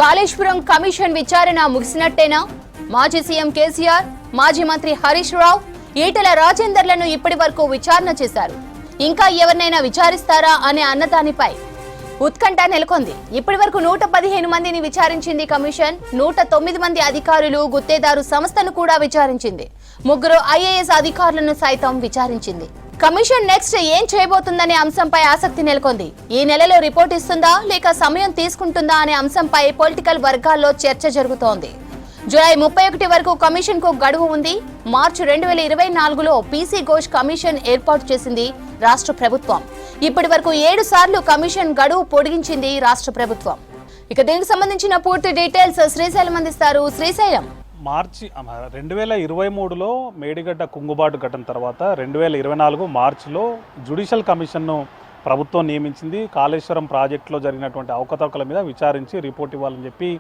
Kaleshwaram commission విచారణ ముగిసినట్టేనా? మాజీ CM KCR, మాజీ మంత్రి హరీష్ రావు, ఈటెల రాజేందర్లను ఇప్పటి వరకు విచారణ చేశారు. ఇంకా ఎవరినైనా విచారిస్తారా అనే అన్నదానిపై ఉత్కంఠ నెలకొంది. ఇప్పటి వరకు 115 మందిని విచారించింది కమిషన్. 109 మంది అధికారులు, గుత్తేదారు సంస్థను కూడా విచారించింది. 3 IAS అధికారులను సైతం విచారించింది. కమిషన్ నెక్స్ట్ ఏం చేయబోతుందనే అంశంపై ఆసక్తి నెలకొంది. ఈ నెలలో రిపోర్ట్ ఇస్తుందా లేక సమయం తీసుకుంటుందా అనే అంశంపై పొలిటికల్ వర్గాల్లో చర్చ జరుగుతోంది. జూలై 31 వరకు కమిషన్ కు గడువు ఉంది. మార్చి 2024లో పీసీ ఘోష్ కమిషన్ ఏర్పాటు చేసింది రాష్ట్ర ప్రభుత్వం. ఇప్పటి వరకు 7 సార్లు కమిషన్ గడువు పొడిగించింది రాష్ట్ర ప్రభుత్వం. ఇక దీనికి సంబంధించిన పూర్తి డీటెయిల్స్ శ్రీశైలం అందిస్తారు. శ్రీశైలం, మార్చి 2023లో మేడిగడ్డ కుంగుబాటు ఘటన తర్వాత 2024 మార్చిలో జ్యుడిషియల్ కమిషన్ను ప్రభుత్వం నియమించింది. కాళేశ్వరం ప్రాజెక్టులో జరిగినటువంటి అవకతవకల మీద విచారించి రిపోర్ట్ ఇవ్వాలని చెప్పి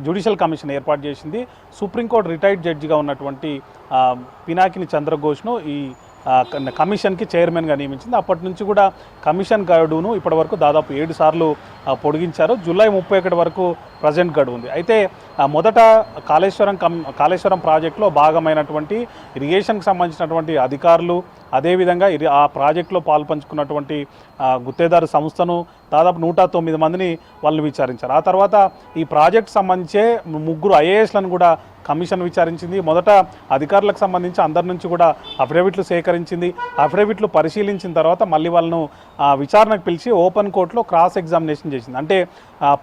జ్యుడిషియల్ కమిషన్ ఏర్పాటు చేసింది. సుప్రీంకోర్టు రిటైర్డ్ జడ్జిగా ఉన్నటువంటి పినాకిని చంద్రఘోష్ను ఈ కమిషన్కి చైర్మన్గా నియమించింది. అప్పటి నుంచి కూడా కమిషన్ గడువును ఇప్పటివరకు దాదాపు 7 సార్లు పొడిగించారు. జూలై 31 వరకు ప్రజెంట్ గడువు ఉంది. అయితే మొదట కాళేశ్వరం ప్రాజెక్టులో భాగమైనటువంటి ఇరిగేషన్కి సంబంధించినటువంటి అధికారులు, అదేవిధంగా ఆ ప్రాజెక్టులో పాల్పంచుకున్నటువంటి గుత్తేదారు సంస్థను దాదాపు 109 మందిని వాళ్ళు విచారించారు. ఆ తర్వాత ఈ ప్రాజెక్టు సంబంధించే 3 IASలను కూడా కమిషన్ విచారించింది. మొదట అధికారులకు సంబంధించి అందరి నుంచి కూడా అఫిడవిట్లు సేకరించింది. అఫిడవిట్లు పరిశీలించిన తర్వాత మళ్ళీ వాళ్ళను విచారణకు పిలిచి ఓపెన్ కోర్టులో క్రాస్ ఎగ్జామినేషన్ చేసింది. అంటే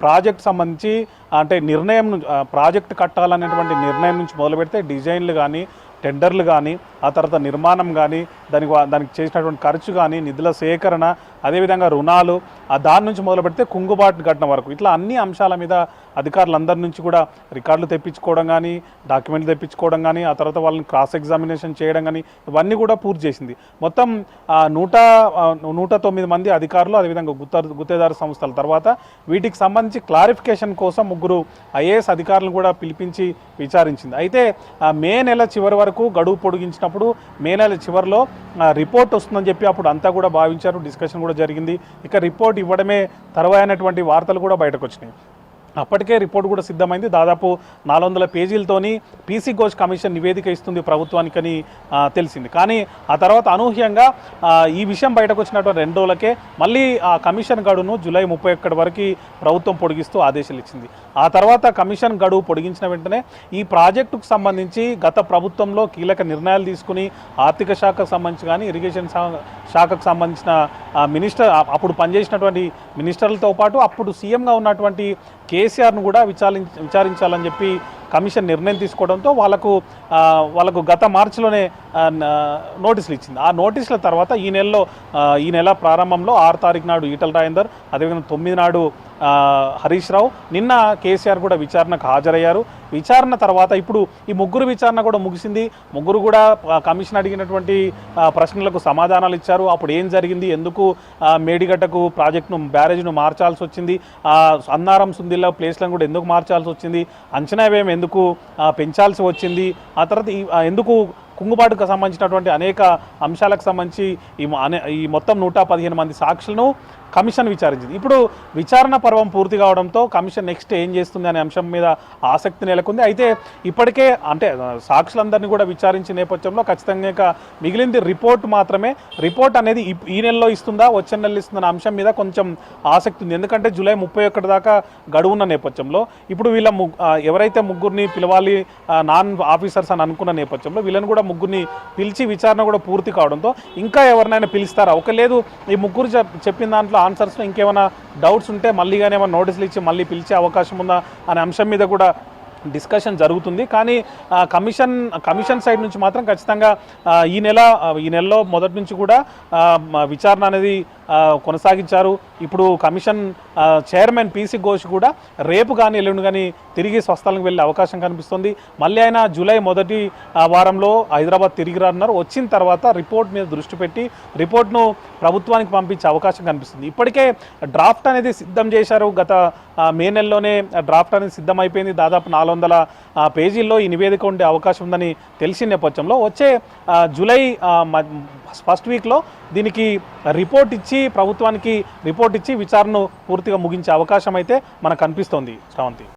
ప్రాజెక్ట్ సంబంధించి అంటే నిర్ణయం, ప్రాజెక్ట్ కట్టాలనేటువంటి నిర్ణయం నుంచి మొదలు పెడితే డిజైన్లు కానీ, టెండర్లు కానీ, ఆ తర్వాత నిర్మాణం కానీ, దానికి చేసినటువంటి ఖర్చు కానీ, నిధుల సేకరణ, అదేవిధంగా రుణాలు, దాని నుంచి మొదలు పెడితే కుంగుబాటు ఘటన వరకు ఇట్లా అన్ని అంశాల మీద అధికారులందరి నుంచి కూడా రికార్డులు తెప్పించుకోవడం కానీ, డాక్యుమెంట్లు తెప్పించుకోవడం కానీ, ఆ తర్వాత వాళ్ళని క్రాస్ ఎగ్జామినేషన్ చేయడం కానీ ఇవన్నీ కూడా పూర్తి చేసింది. మొత్తం 109 మంది అధికారులు, అదేవిధంగా గుత్తేదారు సంస్థల తర్వాత వీటికి సంబంధించి క్లారిఫికేషన్ కోసం 3 IAS అధికారులను కూడా పిలిపించి విచారించింది. అయితే మే నెల చివరి వరకు గడువు పొడిగించినప్పుడు మే నెల చివరిలో రిపోర్ట్ వస్తుందని చెప్పి అప్పుడు అంతా కూడా భావించారు. డిస్కషన్ కూడా జరిగింది. ఇక రిపోర్ట్ ఇవ్వడమే తర్వాయినటువంటి వార్తలు కూడా బయటకు వచ్చినాయి. అప్పటికే రిపోర్ట్ కూడా సిద్ధమైంది. దాదాపు 400 పేజీలతోని పీసీ ఘోష్ కమిషన్ నివేదిక ఇస్తుంది ప్రభుత్వానికని తెలిసింది. కానీ ఆ తర్వాత అనూహ్యంగా ఈ విషయం బయటకు వచ్చినటువంటి 2 రోజులకే మళ్ళీ ఆ కమిషన్ గడువును జూలై 31 వరకు ప్రభుత్వం పొడిగిస్తూ ఆదేశాలు ఇచ్చింది. ఆ తర్వాత కమిషన్ గడువు పొడిగించిన వెంటనే ఈ ప్రాజెక్టుకు సంబంధించి గత ప్రభుత్వంలో కీలక నిర్ణయాలు తీసుకుని ఆర్థిక శాఖకు సంబంధించి కానీ, ఇరిగేషన్ శాఖకు సంబంధించిన మినిస్టర్, అప్పుడు పనిచేసినటువంటి మినిస్టర్లతో పాటు అప్పుడు సీఎంగా ఉన్నటువంటి కేసీఆర్ను కూడా విచారించాలని చెప్పి కమిషన్ నిర్ణయం తీసుకోవడంతో వాళ్ళకు గత మార్చిలోనే నోటీసులు ఇచ్చింది. ఆ నోటీసుల తర్వాత ఈ నెల ప్రారంభంలో 6 తారీఖు నాడు ఈటెల రాజేందర్, అదేవిధంగా 9 నాడు హరీష్ రావు, నిన్న కేసీఆర్ కూడా విచారణకు హాజరయ్యారు. విచారణ తర్వాత ఇప్పుడు ఈ 3 విచారణ కూడా ముగిసింది. 3 కూడా కమిషన్ అడిగినటువంటి ప్రశ్నలకు సమాధానాలు ఇచ్చారు. అప్పుడు ఏం జరిగింది, ఎందుకు మేడిగడ్డకు ప్రాజెక్టును, బ్యారేజ్ను మార్చాల్సి వచ్చింది, అన్నారం సుందిల్ల ప్లేస్లను కూడా ఎందుకు మార్చాల్సి వచ్చింది, అంచనా వ్యయం ఎందుకు పెంచాల్సి వచ్చింది, ఆ తర్వాత ఎందుకు కుంగుబాటుకు సంబంధించినటువంటి అనేక అంశాలకు సంబంధించి ఈ మొత్తం 115 మంది సాక్షులను కమిషన్ విచారించింది. ఇప్పుడు విచారణ పర్వం పూర్తి కావడంతో కమిషన్ నెక్స్ట్ ఏం చేస్తుంది అనే అంశం మీద ఆసక్తి నెలకొంది. అయితే ఇప్పటికే అంటే సాక్షులందరినీ కూడా విచారించిన నేపథ్యంలో ఖచ్చితంగా మిగిలింది రిపోర్ట్ మాత్రమే. రిపోర్ట్ అనేది ఈ నెలలో ఇస్తుందా, వచ్చే నెలలో ఇస్తుందన్న అంశం మీద కొంచెం ఆసక్తి ఉంది. ఎందుకంటే జూలై 31 దాకా గడువున్న నేపథ్యంలో ఇప్పుడు వీళ్ళ ఎవరైతే 3 పిలవాలి నాన్ ఆఫీసర్స్ అని అనుకున్న నేపథ్యంలో వీళ్ళని కూడా 3 పిలిచి విచారణ కూడా పూర్తి కావడంతో ఇంకా ఎవరినైనా పిలుస్తారా, ఒక లేదు ఈ 3 చెప్పిన దాంట్లో ఆన్సర్స్లో ఇంకేమైనా డౌట్స్ ఉంటే మళ్ళీ కానీ ఏమైనా నోటీసులు ఇచ్చి మళ్ళీ పిలిచే అవకాశం ఉందా అనే అంశం మీద కూడా డిస్కషన్ జరుగుతుంది. కానీ కమిషన్ సైడ్ నుంచి మాత్రం ఖచ్చితంగా ఈ నెలలో మొదటి నుంచి కూడా విచారణ అనేది కొనసాగించారు. ఇప్పుడు కమిషన్ చైర్మన్ పీసీ ఘోష్ కూడా రేపు కానీ ఎల్లుండి కానీ తిరిగి స్వస్థలానికి వెళ్ళే అవకాశం కనిపిస్తుంది. మళ్ళీ ఆయన జూలై 1 వారంలో హైదరాబాద్ తిరిగి రానున్నారు. వచ్చిన తర్వాత రిపోర్ట్ మీద దృష్టి పెట్టి రిపోర్ట్ను ప్రభుత్వానికి పంపించే అవకాశం కనిపిస్తుంది. ఇప్పటికే డ్రాఫ్ట్ అనేది సిద్ధం చేశారు. గత మే నెలలోనే డ్రాఫ్ట్ అనేది సిద్ధమైపోయింది. దాదాపు 400 600 పేజీల్లో ఈ నివేదిక ఉండే అవకాశం ఉందని తెలిసిన నేపథ్యంలో వచ్చే జూలై ఫస్ట్ వీక్లో దీనికి రిపోర్ట్ ఇచ్చి ప్రభుత్వానికి రిపోర్ట్ ఇచ్చి విచారణను పూర్తిగా ముగించే అవకాశం అయితే మనకు కనిపిస్తోంది శ్రావంతి.